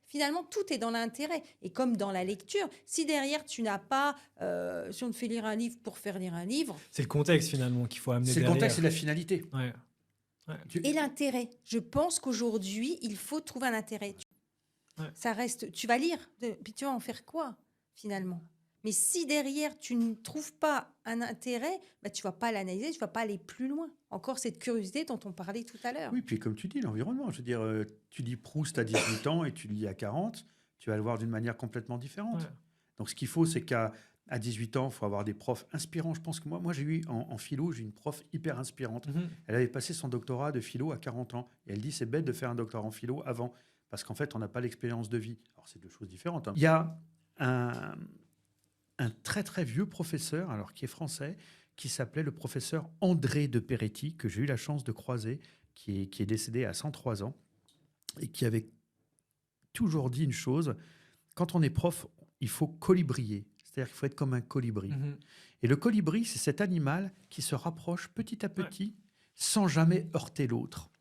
Finalement, tout est dans l'intérêt. Et comme dans la lecture, si derrière tu n'as pas, si on te fait lire un livre pour faire lire un livre, C'est le contexte finalement qu'il faut amener C'est le derrière. contexte et la finalité. Ouais. et l'intérêt. Je pense qu'aujourd'hui, il faut trouver un intérêt. Ouais. Ça reste, tu vas lire, puis tu vas en faire quoi finalement? Mais si derrière tu ne trouves pas un intérêt, bah, tu vas pas l'analyser, tu vas pas aller plus loin. Encore cette curiosité dont on parlait tout à l'heure. Oui, puis comme tu dis, l'environnement. Je veux dire, tu lis Proust à 18 ans et tu lis à 40, tu vas le voir d'une manière complètement différente. Ouais. Donc ce qu'il faut, c'est qu'à 18 ans, il faut avoir des profs inspirants. Je pense que moi j'ai eu en philo, j'ai une prof hyper inspirante. Mhm. Elle avait passé son doctorat de philo à 40 ans. Et elle dit, c'est bête de faire un doctorat en philo avant, parce qu'en fait, on n'a pas l'expérience de vie. Alors c'est deux choses différentes, hein. Il y a un très très vieux professeur, alors qui est français, qui s'appelait le professeur André de Peretti, que j'ai eu la chance de croiser, qui est décédé à 103 ans, et qui avait toujours dit une chose, quand on est prof, il faut colibrier, c'est-à-dire qu'il faut être comme un colibri. Mhm. Et le colibri, c'est cet animal qui se rapproche petit à petit, sans jamais heurter l'autre.